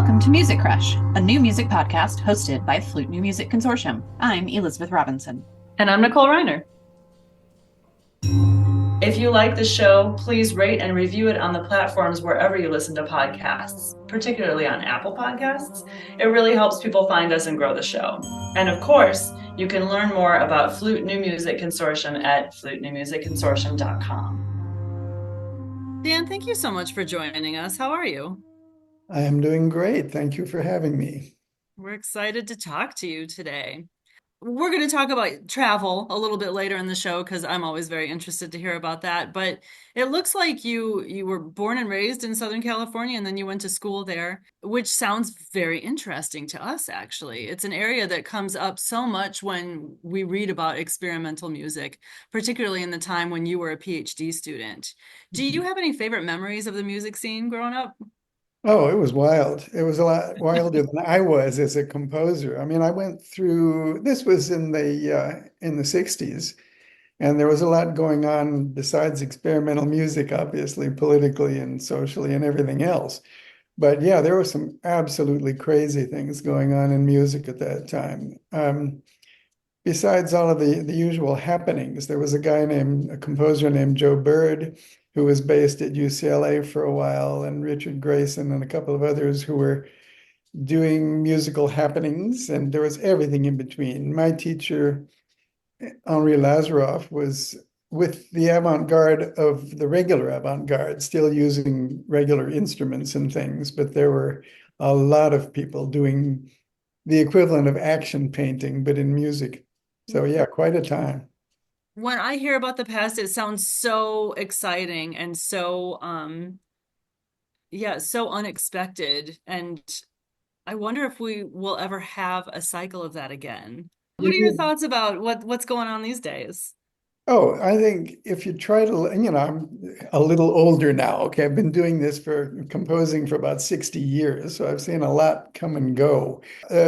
Welcome to Music Crush, a new music podcast hosted by Flute New Music Consortium. I'm Elizabeth Robinson. And I'm Nicole Reiner. If you like the show, please rate and review it on the platforms wherever you listen to podcasts, particularly on Apple Podcasts. It really helps people find us and grow the show. And of course, you can learn more about Flute New Music Consortium at flutenewmusicconsortium.com. Dan, thank you so much for joining us. How are you? I am doing great. Thank you for having me. We're excited to talk to you today. We're going to talk about travel a little bit later in the show because I'm always very interested to hear about that. But it looks like you were born and raised in Southern California and then you went to school there, which sounds very interesting to us, actually. It's an area that comes up so much when we read about experimental music, particularly in the time when you were a PhD student. Do you have any favorite memories of the music scene growing up? Oh, it was wild. It was a lot wilder than I was as a composer. I mean, I went through, this was in the 60s, and there was a lot going on besides experimental music, obviously, politically and socially and everything else. But yeah, there were some absolutely crazy things going on in music at that time. Besides all of the usual happenings, there was a composer named Joe Bird, who was based at UCLA for a while, and Richard Grayson and a couple of others who were doing musical happenings, and there was everything in between. My teacher, Henri Lazaroff, was with the avant-garde of the regular avant-garde, still using regular instruments and things, but there were a lot of people doing the equivalent of action painting, but in music. So yeah, quite a time. When I hear about the past, it sounds so exciting and so yeah, so unexpected. And I wonder if we will ever have a cycle of that again. What are your You thoughts about what's going on these days? Oh, I think if you try to, I'm a little older now. Okay, I've been doing this for composing for about 60 years, so I've seen a lot come and go.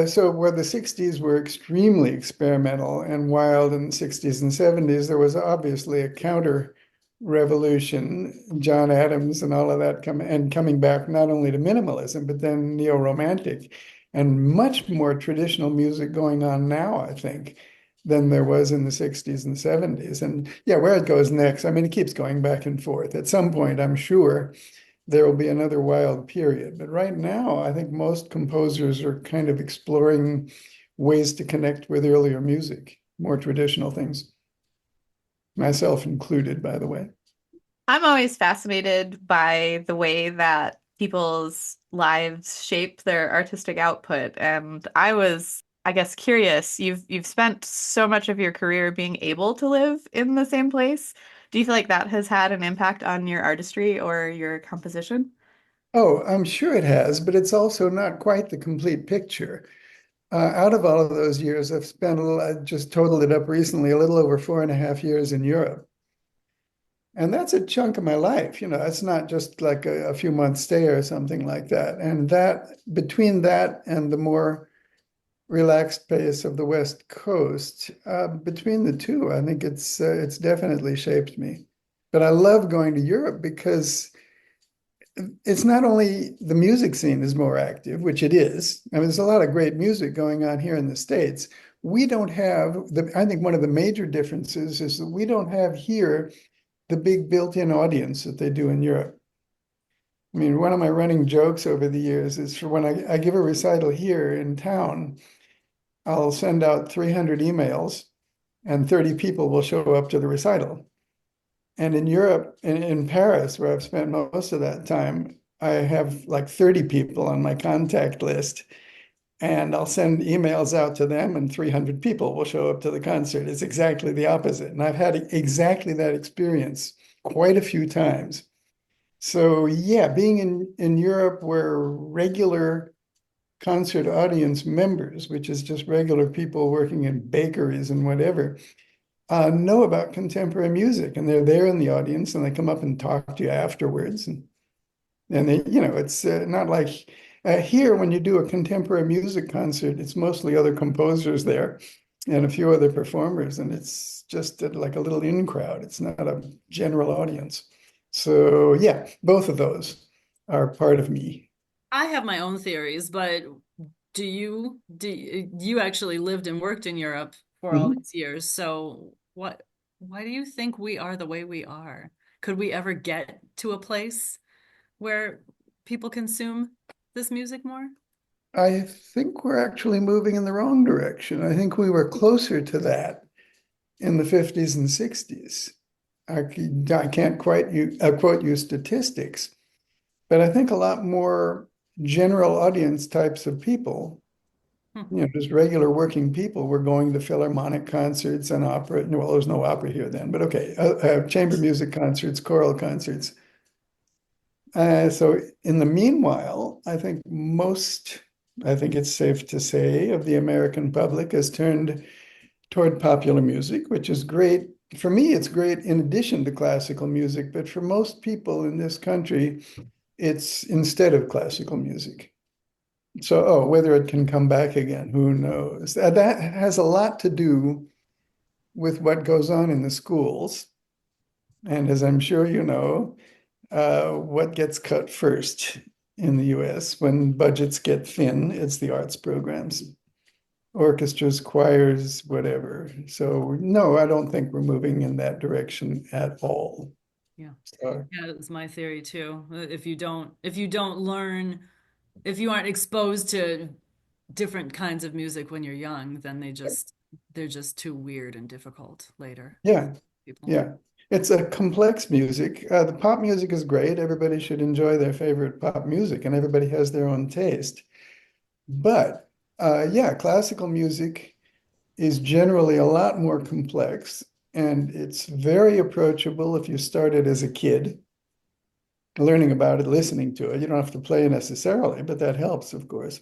So where the 60s were extremely experimental and wild in the 60s and 70s, there was obviously a counter revolution, John Adams and all of that coming back not only to minimalism, but then neo-romantic and much more traditional music going on now, I think than there was in the 60s and 70s. And yeah, where it goes next, I mean, it keeps going back and forth. At some point, I'm sure there will be another wild period. But right now, I think most composers are kind of exploring ways to connect with earlier music, more traditional things, myself included, by the way. I'm always fascinated by the way that people's lives shape their artistic output. And I guess, curious. You've spent so much of your career being able to live in the same place. Do you feel like that has had an impact on your artistry or your composition? Oh, I'm sure it has, but it's also not quite the complete picture. Out of all of those years, I've spent I just totaled it up recently, a little over 4.5 years in Europe. And that's a chunk of my life. It's not just like a few months stay or something like that. And that between that and the more relaxed pace of the West Coast, between the two, I think it's definitely shaped me. But I love going to Europe because it's not only the music scene is more active, which it is. I mean, there's a lot of great music going on here in the States. We don't have I think one of the major differences is that we don't have here the big built-in audience that they do in Europe. I mean, one of my running jokes over the years is for when I give a recital here in town, I'll send out 300 emails and 30 people will show up to the recital. And in Europe, in Paris, where I've spent most of that time, I have like 30 people on my contact list and I'll send emails out to them and 300 people will show up to the concert. It's exactly the opposite. And I've had exactly that experience quite a few times. So yeah, being in Europe where regular concert audience members, which is just regular people working in bakeries and whatever, know about contemporary music and they're there in the audience and they come up and talk to you afterwards. And they, it's not like here when you do a contemporary music concert, it's mostly other composers there and a few other performers, and it's just like a little in crowd. It's not a general audience. So yeah, both of those are part of me. I have my own theories, but you actually lived and worked in Europe for all Mhm. these years? So why do you think we are the way we are? Could we ever get to a place where people consume this music more? I think we're actually moving in the wrong direction. I think we were closer to that in the 50s and 60s. I can't quite quote you statistics, but I think a lot more general audience types of people, Hmm. just regular working people, were going to philharmonic concerts and opera. Well, there was no opera here then, but okay, chamber music concerts, choral concerts. So in the meanwhile, I think it's safe to say, of the American public has turned toward popular music, which is great. For me, it's great in addition to classical music, but for most people in this country, it's instead of classical music. So, oh, whether it can come back again, who knows? That has a lot to do with what goes on in the schools. And as I'm sure you know, what gets cut first in the US when budgets get thin? It's the arts programs, orchestras, choirs, whatever. So, no, I don't think we're moving in that direction at all. Yeah. So, Yeah, that's my theory too. If you don't learn, if you aren't exposed to different kinds of music when you're young, then they're just too weird and difficult later yeah, people. yeah. It's a complex music. The pop music is great. Everybody should enjoy their favorite pop music, and everybody has their own taste. But yeah, classical music is generally a lot more complex, and it's very approachable if you started as a kid, learning about it, listening to it. You don't have to play necessarily, but that helps, of course.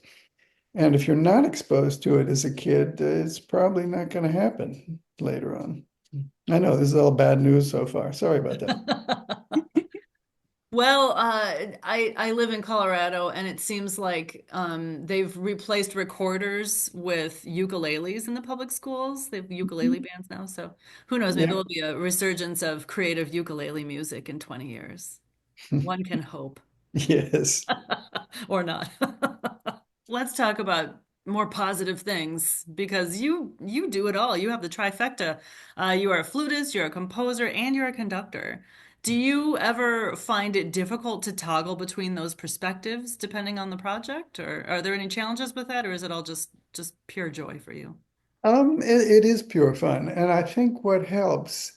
And if you're not exposed to it as a kid, it's probably not going to happen later on. I know this is all bad news so far. Sorry about that. Well, I live in Colorado, and it seems like they've replaced recorders with ukuleles in the public schools. They have ukulele bands now, so who knows? Maybe Yeah. there'll be a resurgence of creative ukulele music in 20 years. One can hope. Yes. Or not. Let's talk about more positive things because you do it all. You have the trifecta. You are a flutist, you're a composer, and you're a conductor. Do you ever find it difficult to toggle between those perspectives depending on the project, or are there any challenges with that, or is it all just pure joy for you? It is pure fun. And I think what helps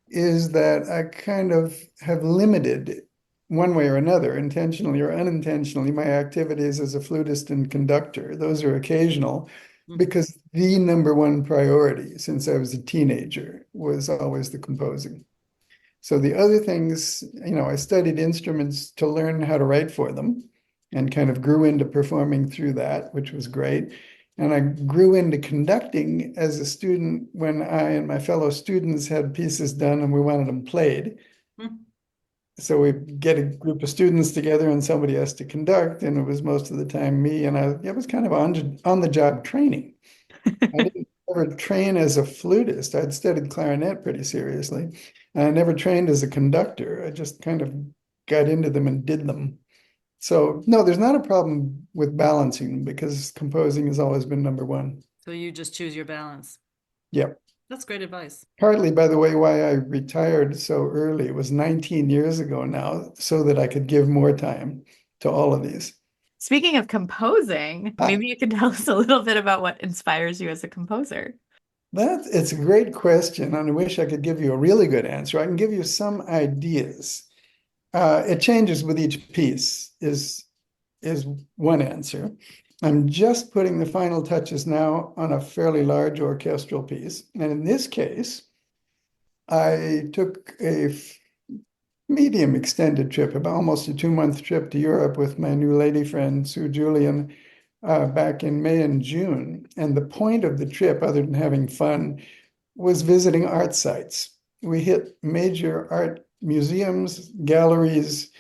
is that I kind of have limited one way or another, intentionally or unintentionally, my activities as a flutist and conductor. Those are occasional Mhm. because the number one priority since I was a teenager was always the composing. So the other things, I studied instruments to learn how to write for them and kind of grew into performing through that, which was great. And I grew into conducting as a student when I and my fellow students had pieces done and we wanted them played. Mhm. So we get a group of students together and somebody has to conduct, and it was most of the time me. And it was kind of on the job training. I didn't ever train as a flutist. I'd studied clarinet pretty seriously. And I never trained as a conductor. I just kind of got into them and did them. So, no, there's not a problem with balancing because composing has always been number one. So you just choose your balance. Yep. That's great advice. Partly, by the way, why I retired so early. It was 19 years ago now, so that I could give more time to all of these. Speaking of composing, Ah, maybe you could tell us a little bit about what inspires you as a composer. it's a great question, and I wish I could give you a really good answer. I can give you some ideas. It changes with each piece is one answer. I'm just putting the final touches now on a fairly large orchestral piece. And in this case, I took a medium extended trip, about almost a 2 month trip to Europe with my new lady friend, Sue Julian, back in May and June. And the point of the trip, other than having fun, was visiting art sites. We hit major art museums, galleries,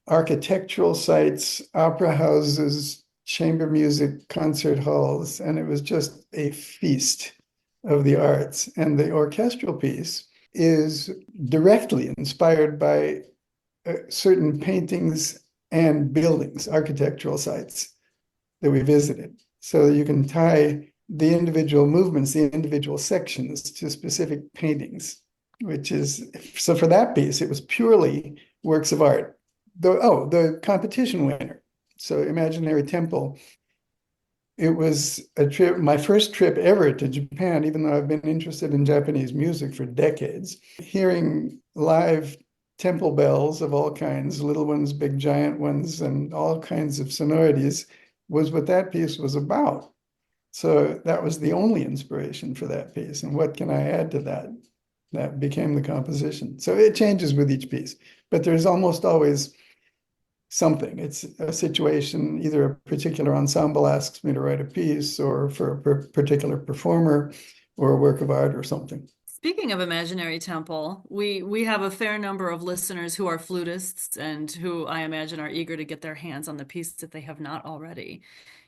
architectural sites, opera houses, chamber music, concert halls, and it was just a feast of the arts. And the orchestral piece is directly inspired by certain paintings and buildings, architectural sites that we visited. So you can tie the individual movements, the individual sections to specific paintings, which is, so for that piece, it was purely works of art. The competition winner. So Imaginary Temple, it was a trip, my first trip ever to Japan, even though I've been interested in Japanese music for decades. Hearing live temple bells of all kinds, little ones, big giant ones, and all kinds of sonorities was what that piece was about. So that was the only inspiration for that piece. And what can I add to that? That became the composition. So it changes with each piece, but there's almost always something. It's a situation, either a particular ensemble asks me to write a piece, or for a particular performer, or a work of art or something. Speaking of Imaginary Temple, we have a fair number of listeners who are flutists and who I imagine are eager to get their hands on the piece if they have not already.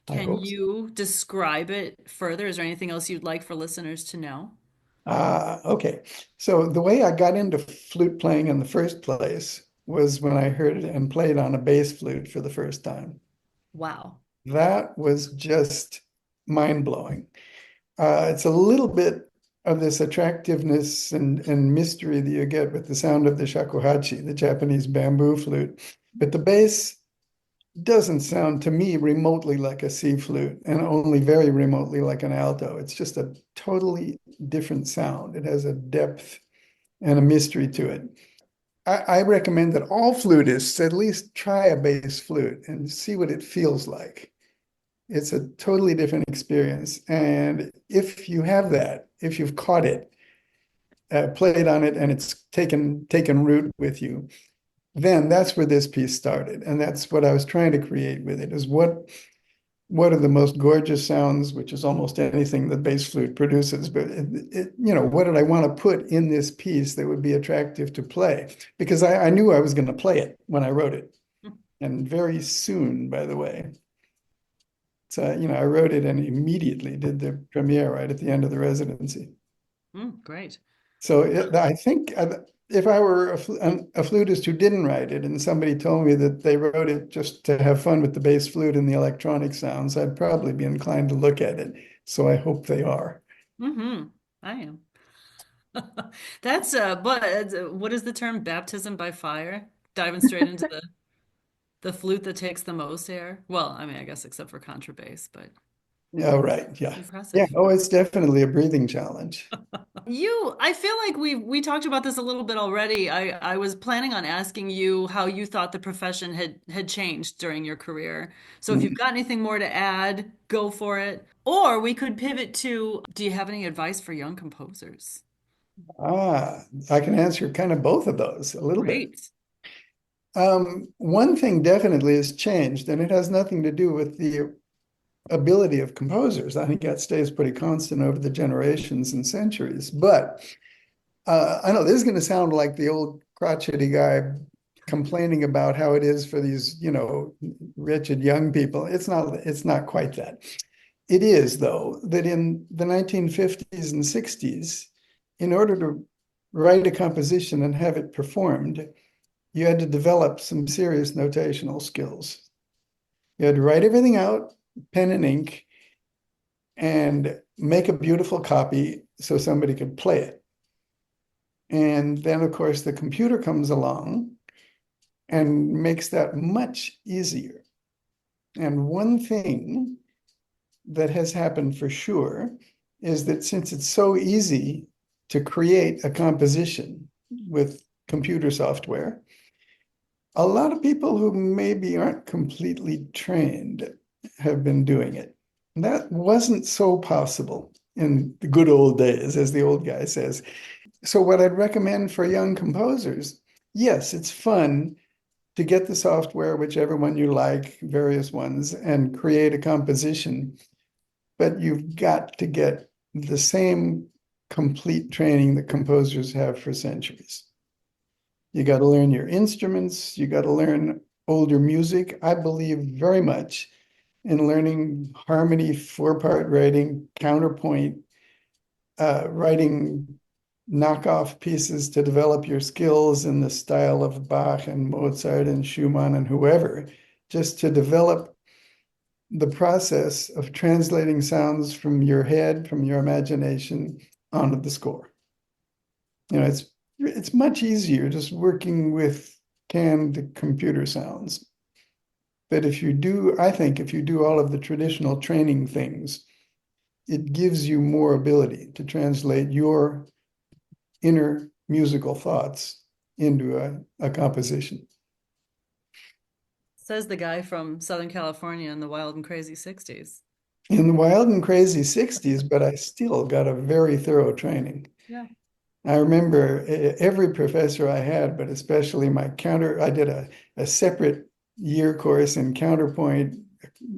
I Can hope so. you describe it further? Is there anything else you'd like for listeners to know? Okay. So the way I got into flute playing in the first place was when I heard it and played on a bass flute for the first time. Wow. That was just mind-blowing. It's a little bit of this attractiveness and mystery that you get with the sound of the shakuhachi, the Japanese bamboo flute. But the bass doesn't sound to me remotely like a C flute, and only very remotely like an alto. It's just a totally different sound. It has a depth and a mystery to it. I recommend that all flutists at least try a bass flute and see what it feels like. It's a totally different experience. And if you have that, if you've caught it, played on it, and it's taken root with you, then that's where this piece started. And that's what I was trying to create with it, is what are the most gorgeous sounds, which is almost anything that bass flute produces. But what did I want to put in this piece that would be attractive to play? Because I knew I was going to play it when I wrote it. And very soon, by the way. So, I wrote it and immediately did the premiere right at the end of the residency. Great. So I think if I were a flutist who didn't write it and somebody told me that they wrote it just to have fun with the bass flute and the electronic sounds, I'd probably be inclined to look at it. So I hope they are. Mm-hmm. I am. That's but what is the term? Baptism by fire? Diving straight into the flute that takes the most air. Well, I mean, I guess except for contrabass, but Yeah, right. Yeah. Yeah. impressive. Oh, it's definitely a breathing challenge. I feel like we talked about this a little bit already. I was planning on asking you how you thought the profession had changed during your career. So if you've Mhm. got anything more to add, go for it. Or we could pivot to, do you have any advice for young composers? I can answer kind of both of those a little bit. Great. One thing definitely has changed, and it has nothing to do with the ability of composers. I think that stays pretty constant over the generations and centuries. But I know this is going to sound like the old crotchety guy complaining about how it is for these, wretched young people. It's not quite that. It is, though, that in the 1950s and 60s, in order to write a composition and have it performed, you had to develop some serious notational skills. You had to write everything out, pen and ink, and make a beautiful copy so somebody could play it. And then, of course, the computer comes along and makes that much easier. And one thing that has happened for sure is that since it's so easy to create a composition with computer software, a lot of people who maybe aren't completely trained have been doing it. That wasn't so possible in the good old days, as the old guy says. So, what I'd recommend for young composers, yes, it's fun to get the software, whichever one you like, various ones, and create a composition. But you've got to get the same complete training that composers have for centuries. You got to learn your instruments. You got to learn older music. I believe very much in learning harmony, four-part writing, counterpoint, writing knockoff pieces to develop your skills in the style of Bach and Mozart and Schumann and whoever, just to develop the process of translating sounds from your head, from your imagination onto the score. It's much easier just working with canned computer sounds. But I think if you do all of the traditional training things, it gives you more ability to translate your inner musical thoughts into a composition. Says the guy from Southern California in the wild and crazy 60s. In the wild and crazy 60s, but I still got a very thorough training. Yeah. I remember every professor I had, but especially I did a separate year course in counterpoint.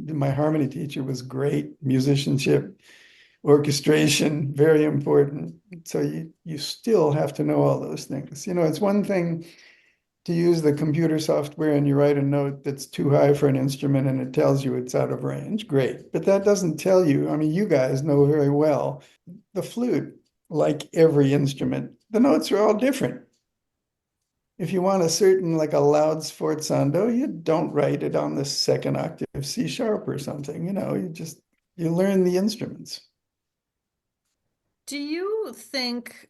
My harmony teacher was great, musicianship, orchestration, very important. So you still have to know all those things. It's one thing to use the computer software and you write a note that's too high for an instrument and it tells you it's out of range. Great. But that doesn't tell you, I mean, you guys know very well, the flute, like every instrument, the notes are all different. If you want like a loud sforzando, you don't write it on the second octave C sharp or something. You learn the instruments. Do you think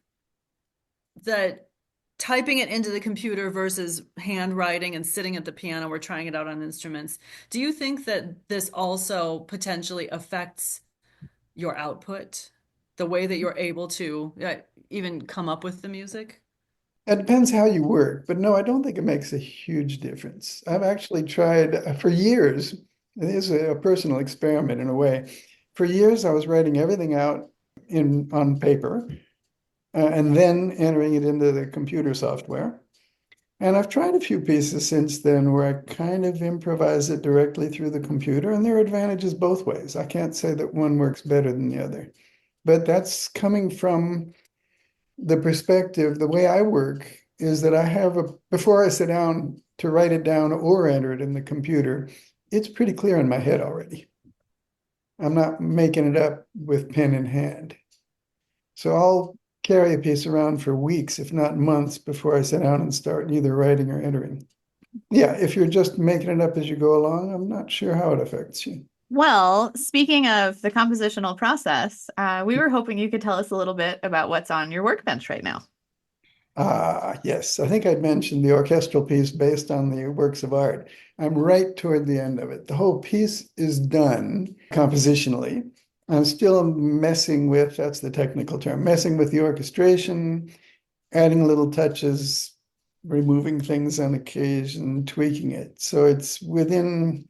that typing it into the computer versus handwriting and sitting at the piano or trying it out on instruments, do you think that this also potentially affects your output, the way that you're able to even come up with the music? It depends how you work, but no, I don't think it makes a huge difference. I've actually tried for years. It is a personal experiment in a way. For years, I was writing everything out on paper and then entering it into the computer software. And I've tried a few pieces since then where I kind of improvise it directly through the computer, and there are advantages both ways. I can't say that one works better than the other, but that's coming from the perspective. The way I work is that before I sit down to write it down or enter it in the computer, it's pretty clear in my head already. I'm not making it up with pen in hand. So I'll carry a piece around for weeks, if not months, before I sit down and start either writing or entering. Yeah, if you're just making it up as you go along, I'm not sure how it affects you. Well, speaking of the compositional process, we were hoping you could tell us a little bit about what's on your workbench right now. Ah, yes. I think I'd mentioned the orchestral piece based on the works of art. I'm right toward the end of it. The whole piece is done compositionally. I'm still that's the technical term, messing with the orchestration, adding little touches, removing things on occasion, tweaking it. So it's within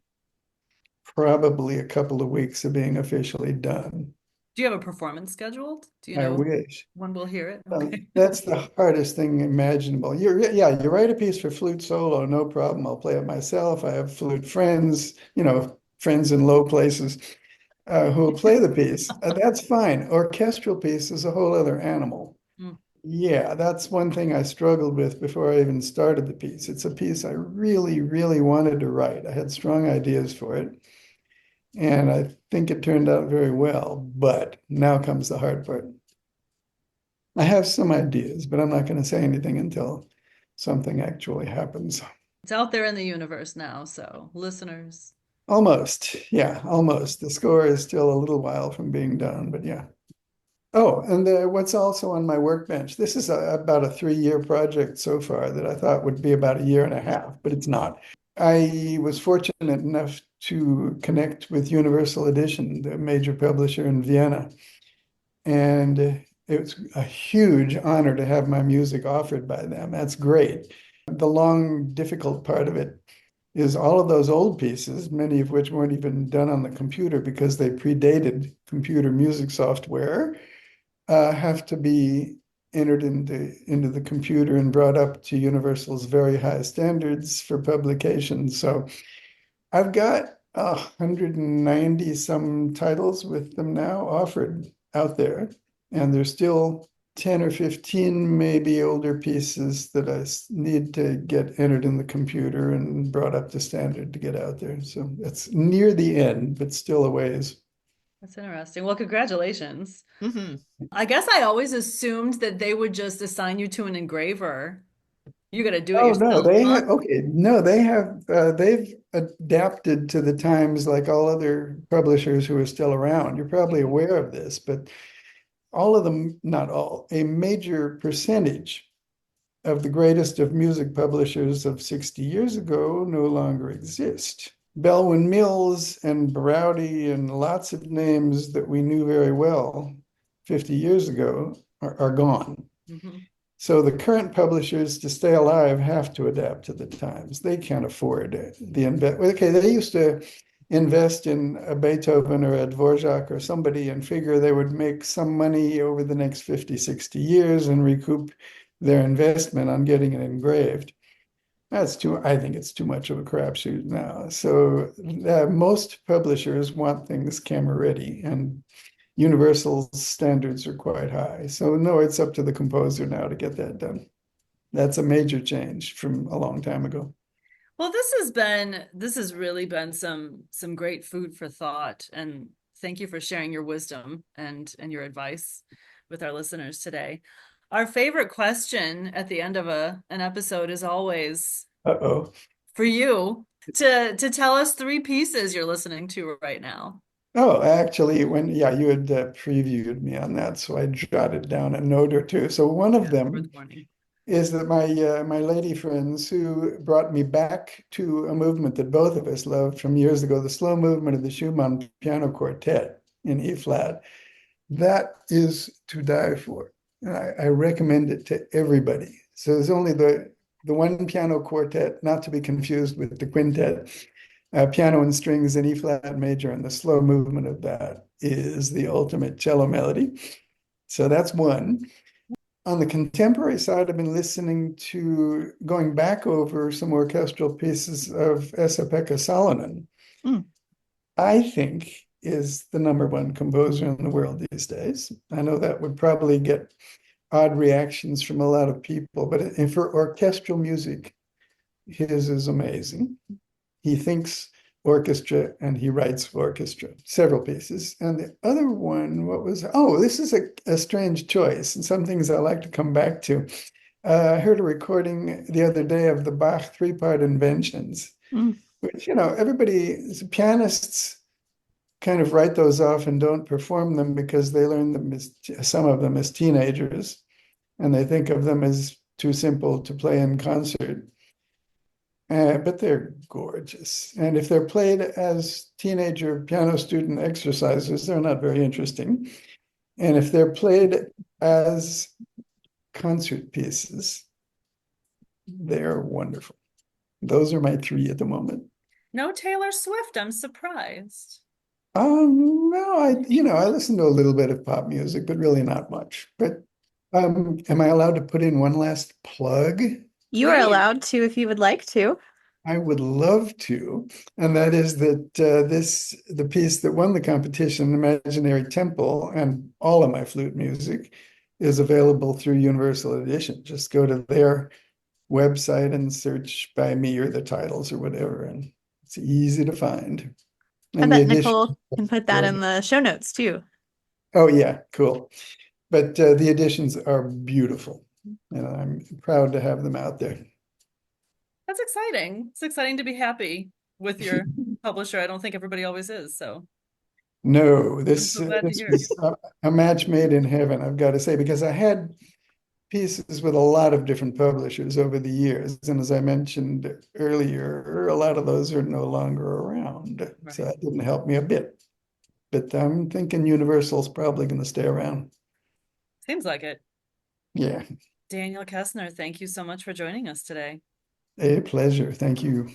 probably a couple of weeks of being officially done. Do you have a performance scheduled? Do you I know wish. when we'll hear it? Okay. That's the hardest thing imaginable. Yeah, you write a piece for flute solo, no problem. I'll play it myself. I have flute friends, friends in low places who will play the piece. That's fine. Orchestral piece is a whole other animal. Mm. Yeah, that's one thing I struggled with before I even started the piece. It's a piece I really, really wanted to write. I had strong ideas for it, and I think it turned out very well. But now comes the hard part. I have some ideas, but I'm not going to say anything until something actually happens. It's out there in the universe now, so listeners. Almost. Yeah, almost. The score is still a little while from being done, but yeah. Oh, and what's also on my workbench, this is about a 3-year project so far that I thought would be about a year and a half, but it's not. I was fortunate enough to connect with Universal Edition, the major publisher in Vienna, and it's a huge honor to have my music offered by them. That's great. The long, difficult part of it is all of those old pieces, many of which weren't even done on the computer because they predated computer music software, have to be entered into the computer and brought up to Universal's very high standards for publication. So I've got 190 some titles with them now offered out there, and there's still 10 or 15 maybe older pieces that I need to get entered in the computer and brought up to standard to get out there. So it's near the end, but still a ways. That's interesting. Well, congratulations. Hmm. I guess I always assumed that they would just assign you to an engraver. You got to do it Oh no, yourself, they huh? have okay. No, they have they've adapted to the times like all other publishers who are still around. You're probably aware of this, but all of them, not all, a major percentage of the greatest of music publishers of 60 years ago no longer exist. Belwin Mills and Barowdy and lots of names that we knew very well 50 years ago are gone. Mhm. So the current publishers to stay alive have to adapt to the times. They can't afford it. Okay, they used to invest in a Beethoven or a Dvorak or somebody and figure they would make some money over the next 50, 60 years and recoup their investment on getting it engraved. I think it's too much of a crapshoot now. So most publishers want things camera ready, and Universal standards are quite high. So no, it's up to the composer now to get that done. That's a major change from a long time ago. Well, this has really been some great food for thought, and thank you for sharing your wisdom and your advice with our listeners today. Our favorite question at the end of an episode is always Uh-oh. for you to tell us three pieces you're listening to right now. Oh, actually, yeah, you had previewed me on that, so I jotted down a note or two. So one of Yeah, worth them warning. is that my lady friends who brought me back to a movement that both of us loved from years ago, the slow movement of the Schumann Piano Quartet in E flat. That is to die for. I recommend it to everybody. So there's only the one piano quartet, not to be confused with the quintet, piano and strings in E flat major, and the slow movement of that is the ultimate cello melody. So that's one. On the contemporary side, I've been listening to going back over some orchestral pieces of Esa-Pekka Salonen. Mm. I think is the number one composer in the world these days. I know that would probably get odd reactions from a lot of people, but for orchestral music, his is amazing. He thinks orchestra and he writes orchestra, several pieces. And the other one, this is a strange choice and some things I like to come back to. I heard a recording the other day of the Bach three-part inventions, Mm. which, pianists kind of write those off and don't perform them because they learn them some of them as teenagers, and they think of them as too simple to play in concert. But they're gorgeous. And if they're played as teenager piano student exercises, they're not very interesting. And if they're played as concert pieces, they're wonderful. Those are my three at the moment. No Taylor Swift, I'm surprised. No, I listen to a little bit of pop music, but really not much. But am I allowed to put in one last plug? You are Please. allowed to if you would like to. I would love to, and that is that the piece that won the competition, Imaginary Temple, and all of my flute music is available through Universal Edition. Just go to their website and search by me or the titles or whatever, and it's easy to find. I And the bet edition, Nicole can put that in the show notes too. oh yeah, cool. But the editions are beautiful, and I'm proud to have them out there. That's exciting. It's exciting to be happy with your publisher. I don't think everybody always is, so No, I'm this so glad to this hear. was a match made in heaven, I've got to say, because I had pieces with a lot of different publishers over the years, and as I mentioned earlier, a lot of those are no longer around, so Right. that didn't help me a bit. But I'm thinking Universal's probably going to stay around. Seems like it. Yeah, Daniel Kessner, thank you so much for joining us today. a pleasure. Thank you.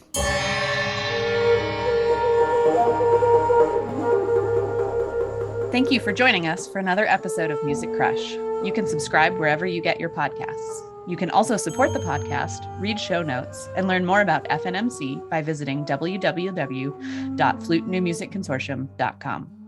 Thank you for joining us for another episode of Music Crush. You can subscribe wherever you get your podcasts. You can also support the podcast, read show notes, and learn more about FNMC by visiting www.flutenewmusicconsortium.com.